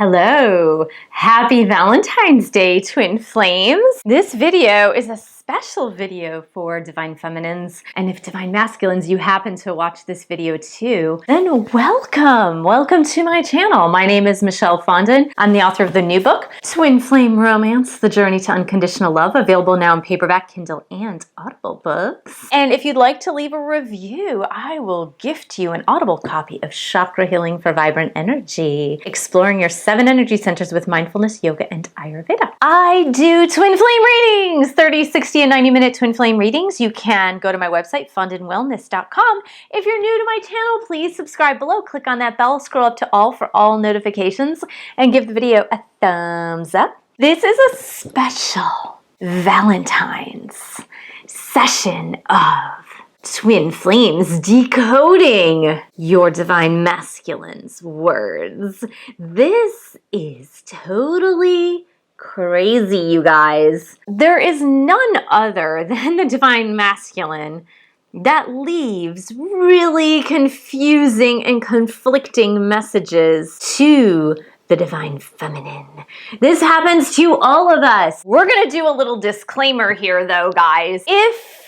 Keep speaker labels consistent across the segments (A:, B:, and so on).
A: Hello! Happy Valentine's Day, Twin Flames! This video is a special video for Divine Feminines, and if Divine Masculines, you happen to watch this video too, then welcome! Welcome to my channel. My name is Michelle Fondon. I'm the author of the new book, Twin Flame Romance, The Journey to Unconditional Love, available now in paperback, Kindle, and Audible books. And if you'd like to leave a review, I will gift you an Audible copy of Chakra Healing for Vibrant Energy, exploring your 7 energy centers with mindfulness, yoga, and Ayurveda. I do twin flame readings, 30, 60, and 90-minute twin flame readings. You can go to my website, fondonwellness.com. If you're new to my channel, please subscribe below. Click on that bell, scroll up to all for all notifications, and give the video a thumbs up. This is a special Valentine's session of Twin Flames decoding your Divine Masculine's words. This is totally crazy, you guys. There is none other than the Divine Masculine that leaves really confusing and conflicting messages to the Divine Feminine. This happens to all of us. We're gonna do a little disclaimer here though, guys. If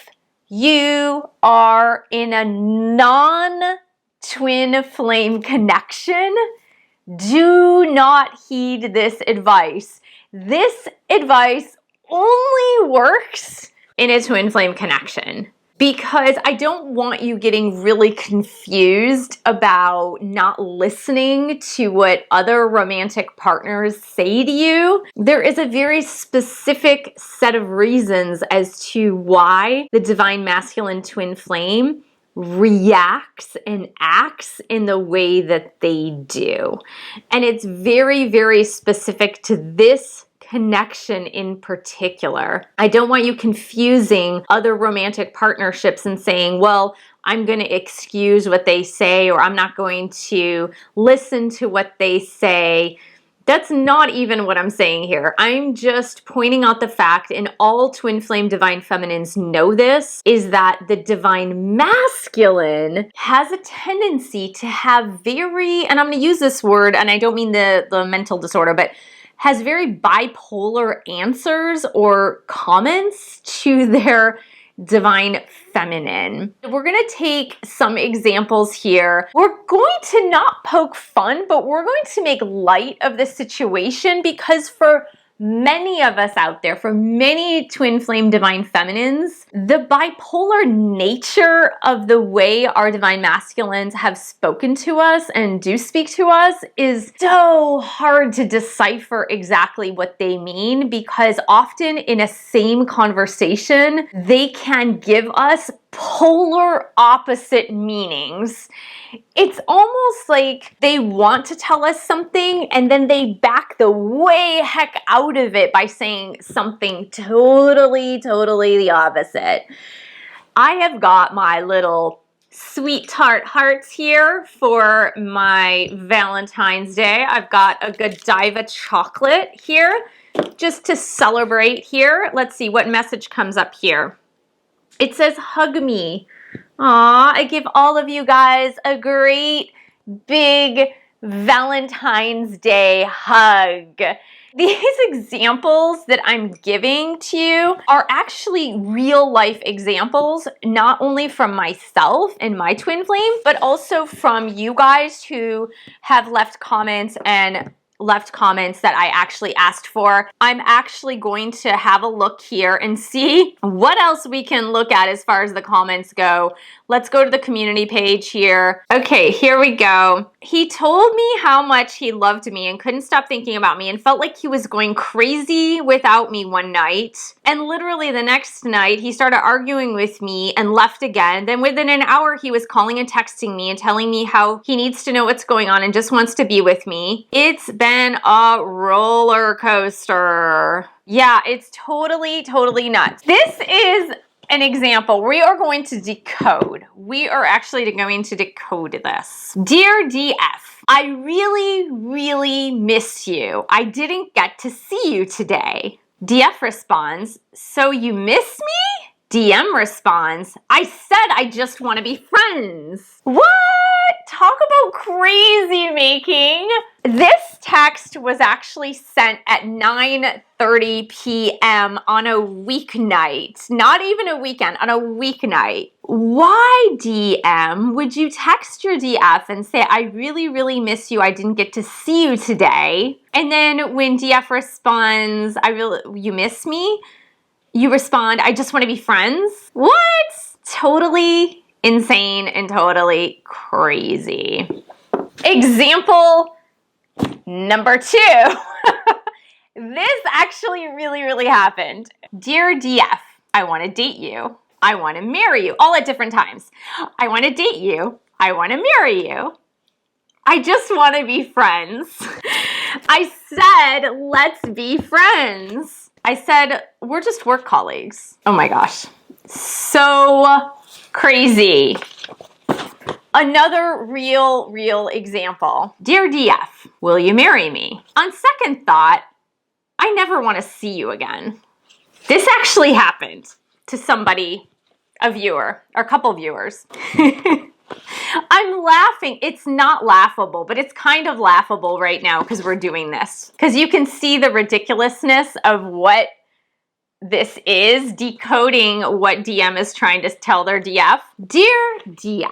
A: you are in a non-twin flame connection, do not heed this advice. This advice only works in a twin flame connection, because I don't want you getting really confused about not listening to what other romantic partners say to you. There is a very specific set of reasons as to why the Divine Masculine twin flame reacts and acts in the way that they do. And it's very, very specific to this connection in particular. I don't want you confusing other romantic partnerships and saying, well, I'm going to excuse what they say, or I'm not going to listen to what they say. That's not even what I'm saying here. I'm just pointing out the fact, and all twin flame divine feminines know this, is that the divine masculine has a tendency to have very, and I'm going to use this word, and I don't mean the mental disorder, but has very bipolar answers or comments to their divine feminine. We're going to take some examples here. We're going to not poke fun, but we're going to make light of the situation, because for many of us out there, for many twin flame divine feminines, the bipolar nature of the way our divine masculines have spoken to us and do speak to us is so hard to decipher exactly what they mean, because often in a same conversation, they can give us polar opposite meanings. It's almost like they want to tell us something and then they back the way heck out of it by saying something totally the opposite. I have got my little sweet tart hearts here for my Valentine's Day. I've got a Godiva chocolate here just to celebrate here. Let's see what message comes up here. It says, hug me. Aw, I give all of you guys a great big Valentine's Day hug. These examples that I'm giving to you are actually real life examples, not only from myself and my twin flame, but also from you guys who have left comments that I actually asked for. I'm actually going to have a look here and see what else we can look at as far as the comments go. Let's go to the community page here. Okay, here we go. He told me how much he loved me and couldn't stop thinking about me and felt like he was going crazy without me one night. And literally the next night, he started arguing with me and left again. Then within an hour, he was calling and texting me and telling me how he needs to know what's going on and just wants to be with me. It's been a roller coaster. Yeah, it's totally nuts. This is an example. We are going to decode. We are actually going to decode this. Dear DF, I really miss you. I didn't get to see you today. DF responds, so you miss me? DM responds, I said I just want to be friends. What? Talk about crazy making. This text was actually sent at 9:30 p.m. on a weeknight. Not even a weekend, on a weeknight. Why, DM, would you text your DF and say, I really, really miss you. I didn't get to see you today. And then when DF responds, you miss me? You respond, I just want to be friends? What? Totally insane and totally crazy. Example number 2. This actually really, really happened. Dear DF, I want to date you. I want to marry you. All at different times. I want to date you. I want to marry you. I just want to be friends. I said, let's be friends. I said, we're just work colleagues. Oh my gosh. So crazy. Another real example. Dear DF, will you marry me? On second thought, I never want to see you again. This actually happened to somebody, a viewer, or a couple viewers. I'm laughing. It's not laughable, but it's kind of laughable right now because we're doing this. Because you can see the ridiculousness of what this is, decoding what DM is trying to tell their DF. Dear DF,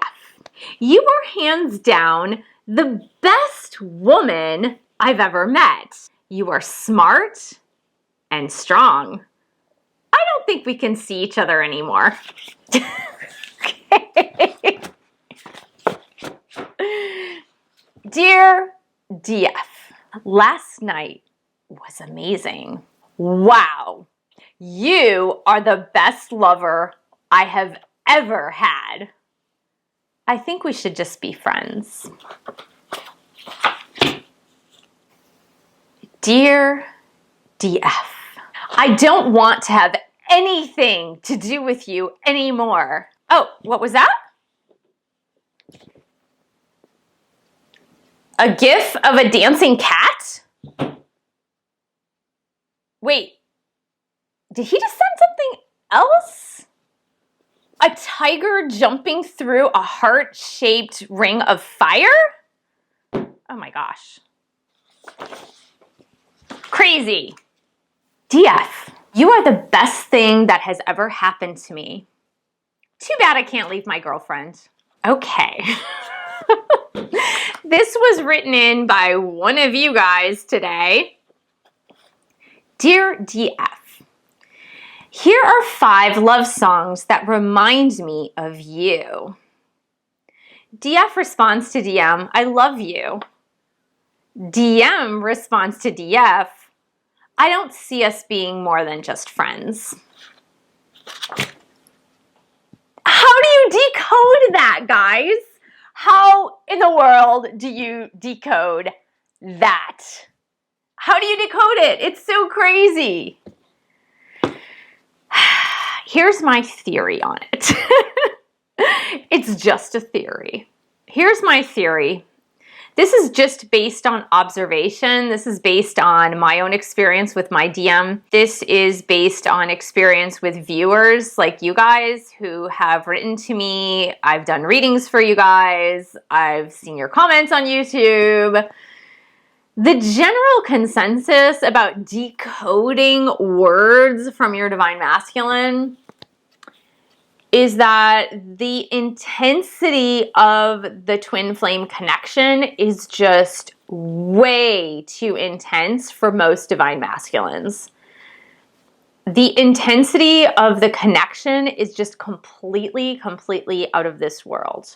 A: you are hands down the best woman I've ever met. You are smart and strong. I don't think we can see each other anymore. Okay. Dear DF, last night was amazing. Wow. You are the best lover I have ever had. I think we should just be friends. Dear DF, I don't want to have anything to do with you anymore. Oh, what was that? A gif of a dancing cat? Wait, did he just send something else? A tiger jumping through a heart-shaped ring of fire? Oh my gosh. Crazy. DF, you are the best thing that has ever happened to me. Too bad I can't leave my girlfriend. Okay. This was written in by one of you guys today. Dear DF, here are 5 love songs that remind me of you. DF responds to DM, I love you. DM responds to DF, I don't see us being more than just friends. How do you decode that, guys? How in the world do you decode that? How do you decode it? It's so crazy. Here's my theory on it. It's just a theory. Here's my theory. This is just based on observation. This is based on my own experience with my DM. This is based on experience with viewers like you guys who have written to me. I've done readings for you guys. I've seen your comments on YouTube. The general consensus about decoding words from your divine masculine is that the intensity of the twin flame connection is just way too intense for most divine masculines. The intensity of the connection is just completely out of this world.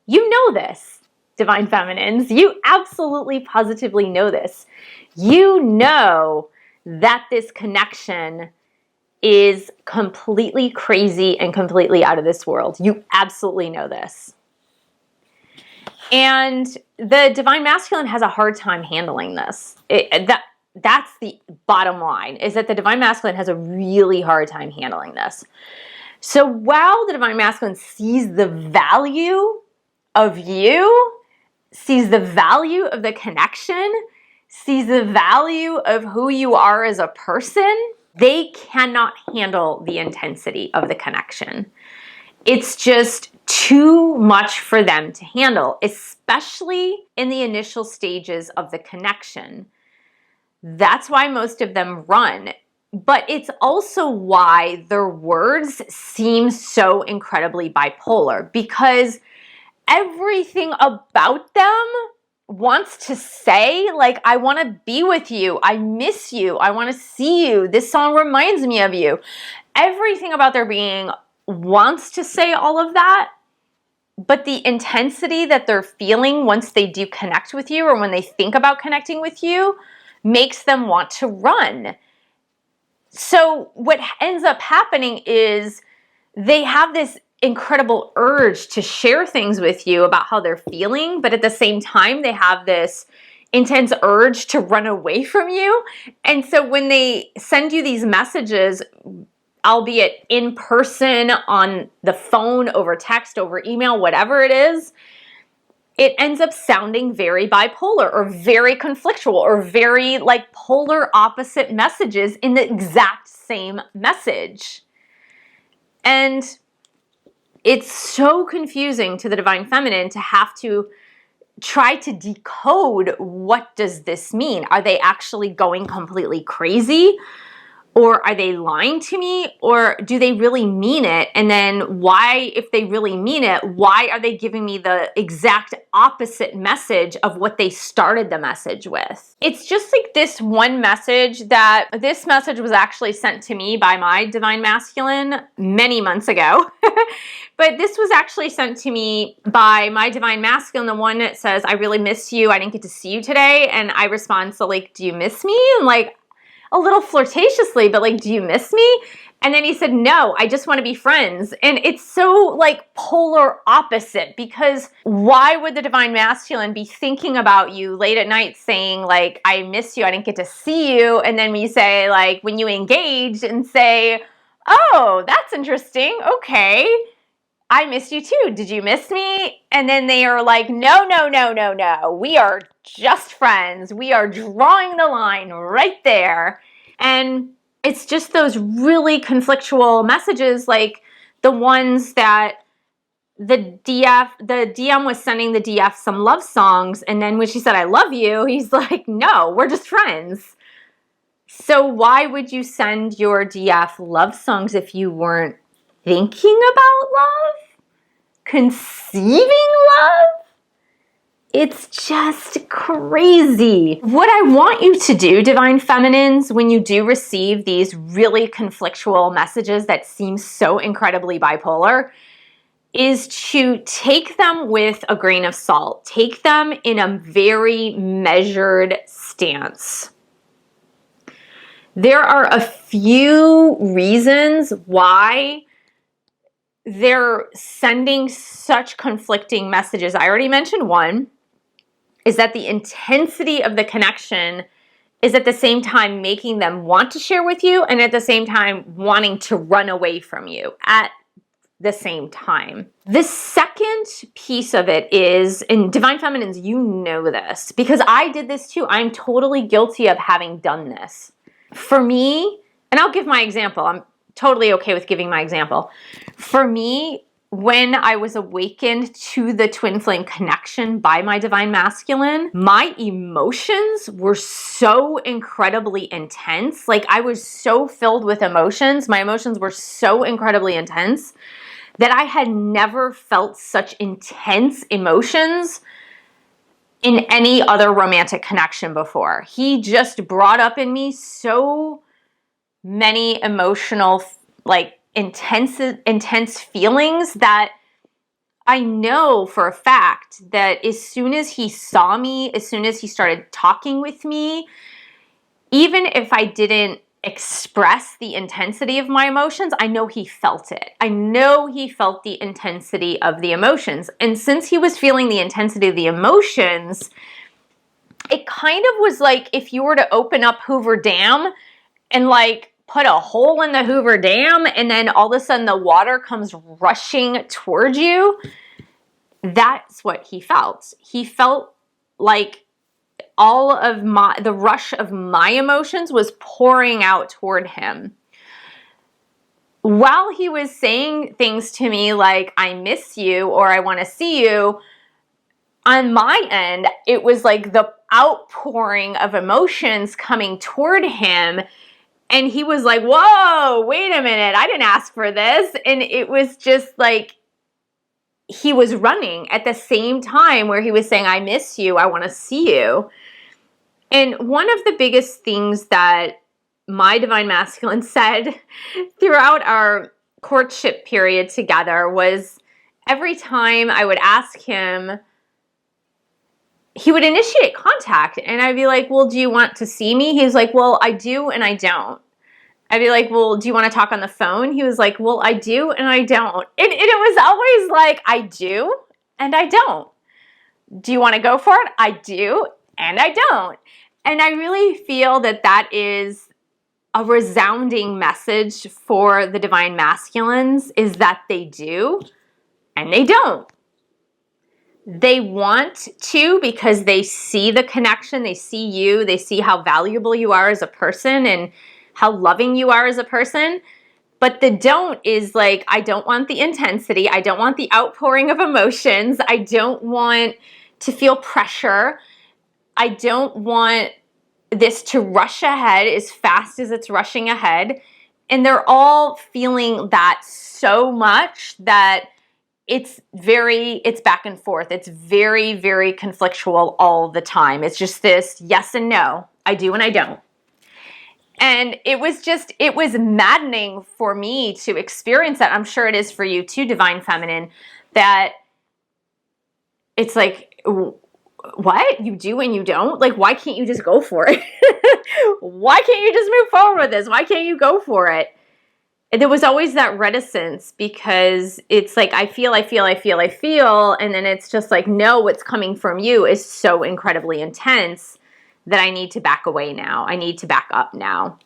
A: You know this, divine feminines. You absolutely positively know this. You know that this connection is completely crazy and completely out of this world. You absolutely know this. And the divine masculine has a hard time handling this. That's the bottom line, is that the divine masculine has a really hard time handling this. So while the divine masculine sees the value of you, sees the value of the connection, sees the value of who you are as a person, they cannot handle the intensity of the connection. It's just too much for them to handle, especially in the initial stages of the connection. That's why most of them run. But it's also why their words seem so incredibly bipolar, because everything about them wants to say, like, I want to be with you, I miss you, I want to see you, this song reminds me of you. Everything about their being wants to say all of that, but the intensity that they're feeling once they do connect with you, or when they think about connecting with you, makes them want to run. So what ends up happening is they have this incredible urge to share things with you about how they're feeling, but at the same time, they have this intense urge to run away from you. And so when they send you these messages, albeit in person, on the phone, over text, over email, whatever it is, it ends up sounding very bipolar or very conflictual or very like polar opposite messages in the exact same message. And it's so confusing to the Divine Feminine to have to try to decode, what does this mean? Are they actually going completely crazy? Or are they lying to me? Or do they really mean it? And then why, if they really mean it, why are they giving me the exact opposite message of what they started the message with? It's just like this one message that, this message was actually sent to me by my Divine Masculine many months ago. But this was actually sent to me by my Divine Masculine, the one that says, I really miss you, I didn't get to see you today. And I respond, so like, do you miss me? And like, a little flirtatiously, but like, do you miss me? And then he said, no, I just want to be friends. And it's so like polar opposite, because why would the Divine Masculine be thinking about you late at night saying like, I miss you, I didn't get to see you. And then we say like, when you engage and say, oh, that's interesting. Okay. I missed you too. Did you miss me? And then they are like, no, no, no, no, no. We are just friends. We are drawing the line right there. And it's just those really conflictual messages, like the ones that the DM was sending the DF some love songs. And then when she said, I love you, he's like, no, we're just friends. So why would you send your DF love songs if you weren't thinking about love? Conceiving love? It's just crazy. What I want you to do, Divine Feminines, when you do receive these really conflictual messages that seem so incredibly bipolar, is to take them with a grain of salt. Take them in a very measured stance. There are a few reasons why they're sending such conflicting messages. I already mentioned one, is that the intensity of the connection is at the same time making them want to share with you, and at the same time wanting to run away from you at the same time. The second piece of it is, and Divine Feminines, you know this, because I did this too. I'm totally guilty of having done this. For me, and I'll give my example. I'm totally okay with giving my example. For me, when I was awakened to the twin flame connection by my Divine Masculine, my emotions were so incredibly intense. Like, I was so filled with emotions. My emotions were so incredibly intense that I had never felt such intense emotions in any other romantic connection before. He just brought up in me so many emotional, like, intense feelings that I know for a fact that as soon as he saw me, as soon as he started talking with me, even if I didn't express the intensity of my emotions, I know he felt it. I know he felt the intensity of the emotions. And since he was feeling the intensity of the emotions, it kind of was like if you were to open up Hoover Dam and like put a hole in the Hoover Dam, and then all of a sudden the water comes rushing towards you. That's what he felt. He felt like all of the rush of my emotions was pouring out toward him. while he was saying things to me like, I miss you or I want to see you, on my end, it was like the outpouring of emotions coming toward him. And he was like, whoa, wait a minute, I didn't ask for this. And it was just like, he was running at the same time where he was saying, I miss you, I want to see you. And one of the biggest things that my divine masculine said throughout our courtship period together was every time I would ask him, he would initiate contact and I'd be like, well, do you want to see me? He's like, well, I do and I don't. I'd be like, well, do you want to talk on the phone? He was like, well, I do and I don't. And it was always like, I do and I don't. Do you want to go for it? I do and I don't. And I really feel that that is a resounding message for the divine masculines, is that they do and they don't. They want to because they see the connection, they see you, they see how valuable you are as a person and how loving you are as a person. But the don't is like, I don't want the intensity, I don't want the outpouring of emotions, I don't want to feel pressure, I don't want this to rush ahead as fast as it's rushing ahead. And they're all feeling that so much that it's back and forth. It's very, very conflictual all the time. It's just this yes and no. I do and I don't. And it was maddening for me to experience that. I'm sure it is for you too, Divine Feminine, that it's like, what? You do and you don't? Like, why can't you just go for it? Why can't you just move forward with this? Why can't you go for it? There was always that reticence because it's like, I feel, and then it's just like, no, what's coming from you is so incredibly intense that I need to back away now. I need to back up now.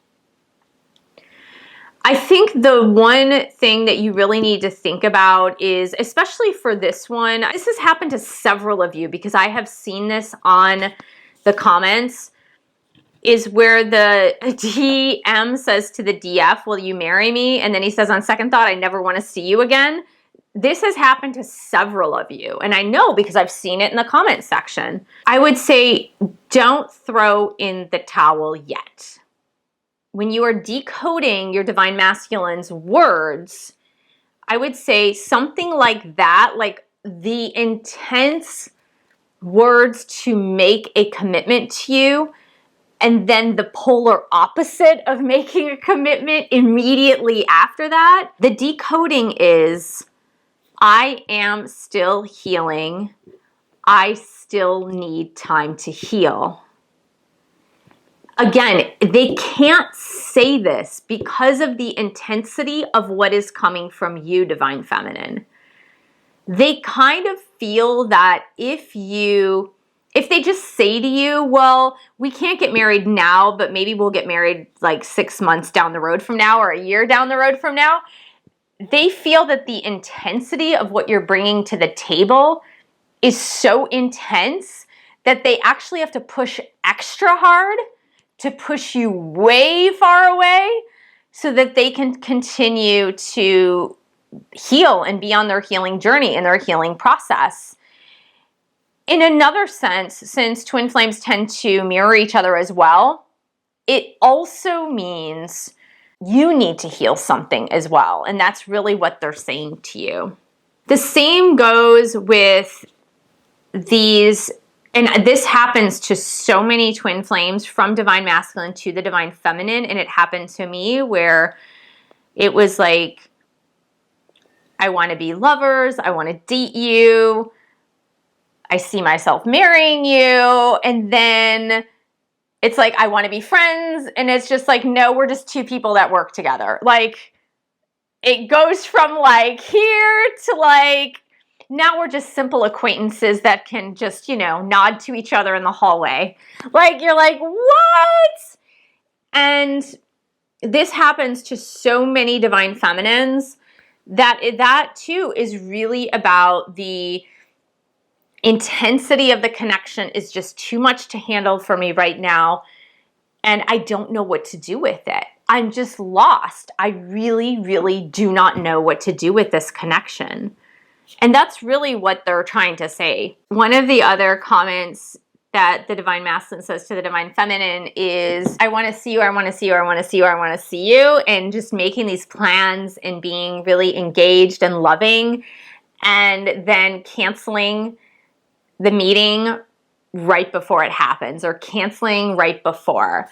A: I think the one thing that you really need to think about is, especially for this one, this has happened to several of you because I have seen this on the comments, is where the DM says to the DF, will you marry me? And then he says, on second thought, I never want to see you again. This has happened to several of you. And I know because I've seen it in the comment section. I would say, don't throw in the towel yet. When you are decoding your divine masculine's words, I would say something like that, like the intense words to make a commitment to you, and then the polar opposite of making a commitment immediately after that. The decoding is, I am still healing. I still need time to heal. Again, they can't say this because of the intensity of what is coming from you, Divine Feminine. They kind of feel that if they just say to you, well, we can't get married now, but maybe we'll get married like 6 months down the road from now or a year down the road from now, they feel that the intensity of what you're bringing to the table is so intense that they actually have to push extra hard to push you way far away so that they can continue to heal and be on their healing journey and their healing process. In another sense, since twin flames tend to mirror each other as well, it also means you need to heal something as well. And that's really what they're saying to you. The same goes with these. And this happens to so many twin flames, from divine masculine to the divine feminine. And it happened to me where it was like, I want to be lovers. I want to date you. I see myself marrying you. And then it's like, I want to be friends. And it's just like, no, we're just two people that work together. Like, it goes from like here to like, now we're just simple acquaintances that can just, nod to each other in the hallway. Like, you're like, what? And this happens to so many divine feminines that too is really about the intensity of the connection is just too much to handle for me right now. and I don't know what to do with it. I'm just lost. I really, really do not know what to do with this connection. And that's really what they're trying to say. One of the other comments that the Divine Masculine says to the Divine Feminine is, I want to see you, I want to see you, I want to see you, I want to see you, and just making these plans and being really engaged and loving, and then canceling the meeting right before it happens, or canceling right before.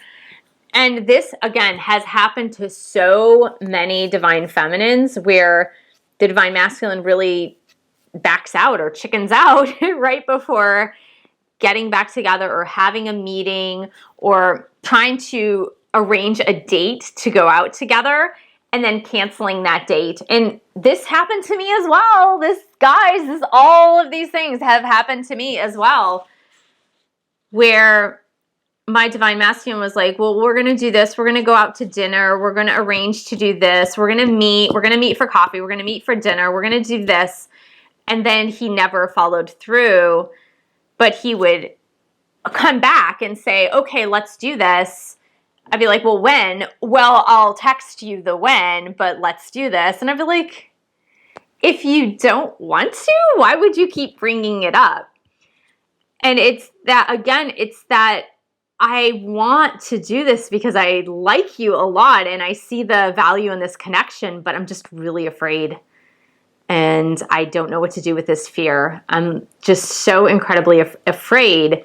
A: And this, again, has happened to so many Divine Feminines where the Divine Masculine really backs out or chickens out right before getting back together or having a meeting or trying to arrange a date to go out together and then canceling that date. And this happened to me as well. All of these things have happened to me as well, where my Divine Masculine was like, well, we're going to do this. We're going to go out to dinner. We're going to arrange to do this. We're going to meet for coffee. We're going to meet for dinner. We're going to do this. And then he never followed through, but he would come back and say, okay, let's do this. I'd be like, well, when? Well, I'll text you the when, but let's do this. And I'd be like, if you don't want to, why would you keep bringing it up? And it's that I want to do this because I like you a lot and I see the value in this connection, but I'm just really afraid. And I don't know what to do with this fear. I'm just so incredibly afraid.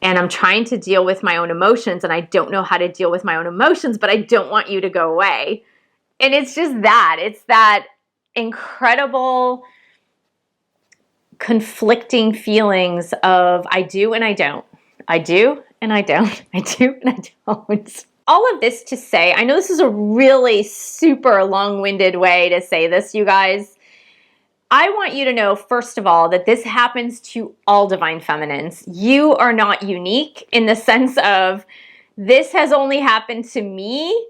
A: And I'm trying to deal with my own emotions, and I don't know how to deal with my own emotions, but I don't want you to go away. And it's just that. It's that incredible conflicting feelings of I do and I don't. I do and I don't. I do and I don't. All of this to say, I know this is a really super long-winded way to say this, you guys. I want you to know, first of all, that this happens to all Divine Feminines. You are not unique in the sense of this has only happened to me.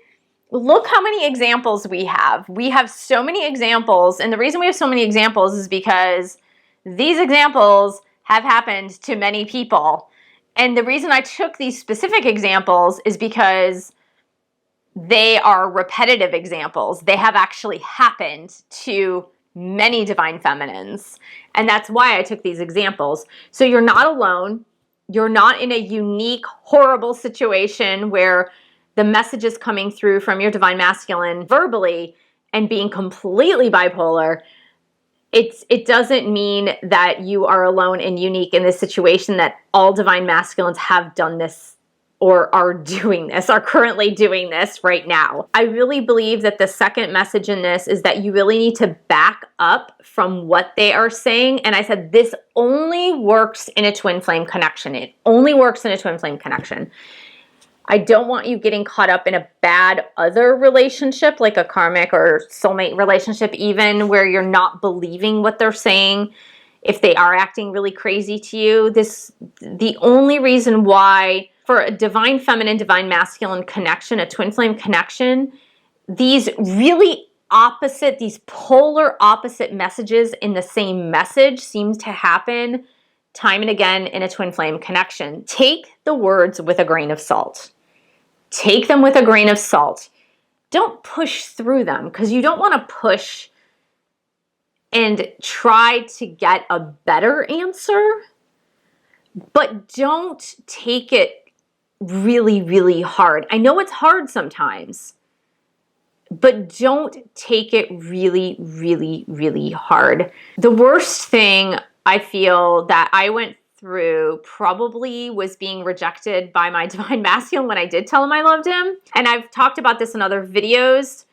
A: Look how many examples we have. We have so many examples, and the reason we have so many examples is because these examples have happened to many people. And the reason I took these specific examples is because they are repetitive examples. They have actually happened to many Divine Feminines. And that's why I took these examples. So you're not alone. You're not in a unique, horrible situation where the message is coming through from your Divine Masculine verbally and being completely bipolar. It doesn't mean that you are alone and unique in this situation, that all Divine Masculines have done this or are doing this, are currently doing this right now. I really believe that the second message in this is that you really need to back up from what they are saying. And I said, this only works in a twin flame connection. It only works in a twin flame connection. I don't want you getting caught up in a bad other relationship, like a karmic or soulmate relationship, even where you're not believing what they're saying. If they are acting really crazy to you, the only reason why for a Divine Feminine, Divine Masculine connection, a twin flame connection, these really opposite, these polar opposite messages in the same message seems to happen time and again in a twin flame connection. Take the words with a grain of salt. Take them with a grain of salt. Don't push through them, because you don't want to push and try to get a better answer, but don't take it really, really hard. I know it's hard sometimes, but don't take it really, really, really hard. The worst thing I feel that I went through probably was being rejected by my Divine Masculine when I did tell him I loved him. And I've talked about this in other videos.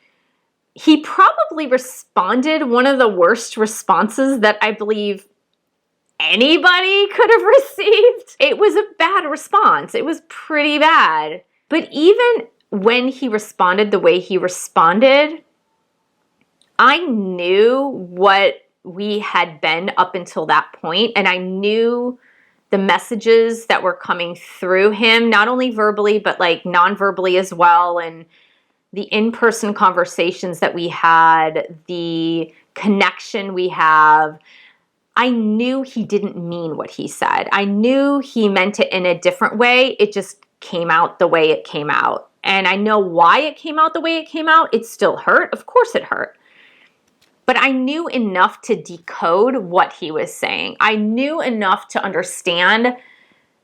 A: He probably responded one of the worst responses that I believe anybody could have received. It was a bad response. It was pretty bad. But even when he responded the way he responded, I knew what we had been up until that point, and I knew the messages that were coming through him, not only verbally, but like non-verbally as well, and the in-person conversations that we had, the connection we have. I knew he didn't mean what he said. I knew he meant it in a different way. It just came out the way it came out. And I know why it came out the way it came out. It still hurt. Of course it hurt. But I knew enough to decode what he was saying. I knew enough to understand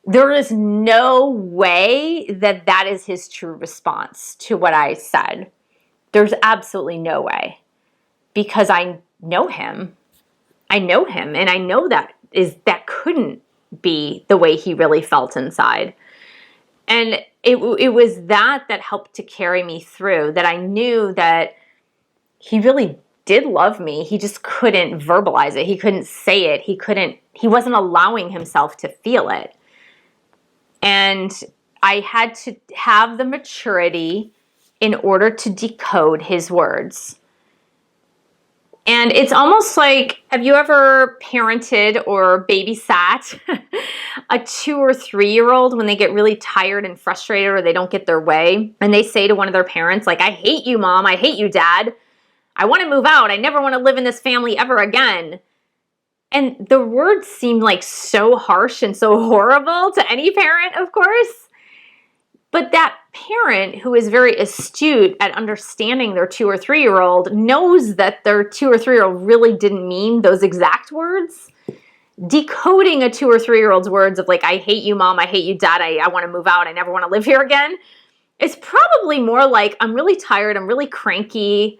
A: there is no way that that is his true response to what I said. There's absolutely no way, because I know him. I know him, and I know that couldn't be the way he really felt inside. And it was that helped to carry me through, that I knew that he really did love me. He just couldn't verbalize it. He couldn't say it. He wasn't allowing himself to feel it. And I had to have the maturity in order to decode his words. And it's almost like, have you ever parented or babysat a 2 or 3-year-old when they get really tired and frustrated or they don't get their way? And they say to one of their parents, like, I hate you, Mom. I hate you, Dad. I want to move out. I never want to live in this family ever again. And the words seemed like so harsh and so horrible to any parent, of course. But that parent who is very astute at understanding their 2 or 3-year-old knows that their 2 or 3-year-old really didn't mean those exact words. Decoding a 2 or 3-year-old's words of like, I hate you, Mom, I hate you, Dad, I want to move out, I never want to live here again, is probably more like, I'm really tired, I'm really cranky,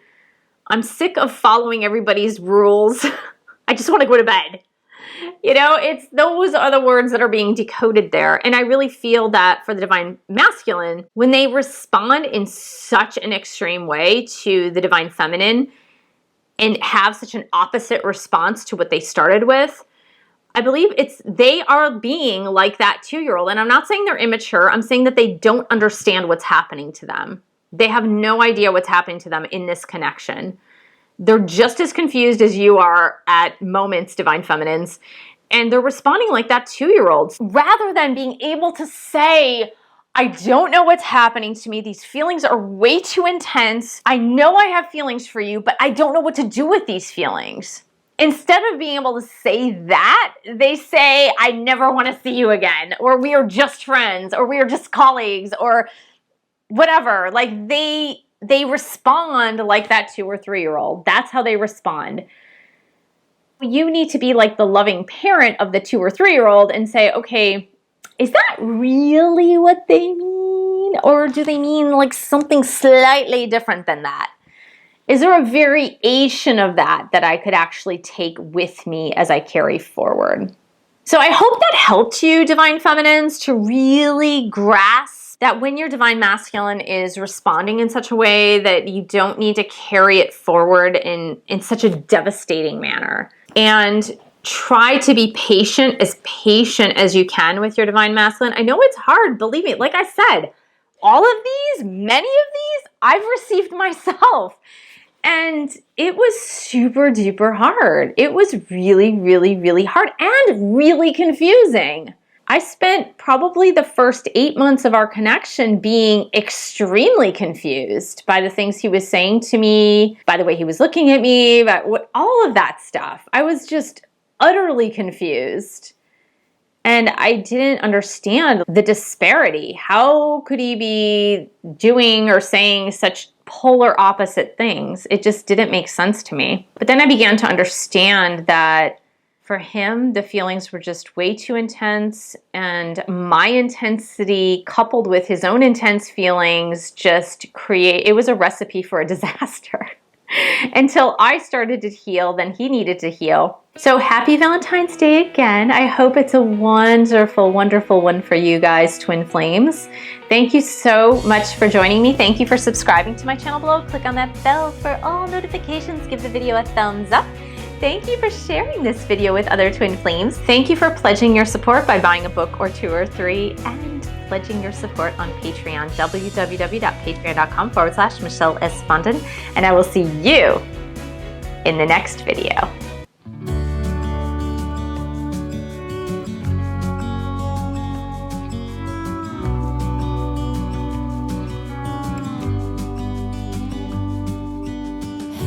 A: I'm sick of following everybody's rules, I just want to go to bed. You know, those are the words that are being decoded there. And I really feel that for the Divine Masculine, when they respond in such an extreme way to the Divine Feminine and have such an opposite response to what they started with, I believe they are being like that 2-year-old. And I'm not saying they're immature. I'm saying that they don't understand what's happening to them. They have no idea what's happening to them in this connection. They're just as confused as you are at moments, Divine Feminines, and they're responding like that 2-year-olds. Rather than being able to say, I don't know what's happening to me, these feelings are way too intense, I know I have feelings for you, but I don't know what to do with these feelings. Instead of being able to say that, they say, I never want to see you again, or we are just friends, or we are just colleagues, or whatever. Like they respond like that 2 or 3-year-old. That's how they respond. You need to be like the loving parent of the 2 or 3-year-old and say, okay, is that really what they mean? Or do they mean like something slightly different than that? Is there a variation of that I could actually take with me as I carry forward? So I hope that helped you, Divine Feminines, to really grasp that when your Divine Masculine is responding in such a way that you don't need to carry it forward in such a devastating manner. And try to be patient as you can with your Divine Masculine. I know it's hard, believe me. Like I said, all of these, many of these, I've received myself. And it was super duper hard. It was really, really, really hard and really confusing. I spent probably the first 8 months of our connection being extremely confused by the things he was saying to me, by the way he was looking at me, by all of that stuff. I was just utterly confused. And I didn't understand the disparity. How could he be doing or saying such polar opposite things? It just didn't make sense to me. But then I began to understand that for him, the feelings were just way too intense, and my intensity coupled with his own intense feelings it was a recipe for a disaster. Until I started to heal, then he needed to heal. So happy Valentine's Day again. I hope it's a wonderful, wonderful one for you guys, Twin Flames. Thank you so much for joining me. Thank you for subscribing to my channel below. Click on that bell for all notifications. Give the video a thumbs up. Thank you for sharing this video with other Twin Flames. Thank you for pledging your support by buying a book or 2 or 3 and pledging your support on Patreon, www.patreon.com/Michelle S. Fondon, and I will see you in the next video.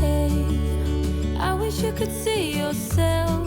B: Hey, I wish you could see yourself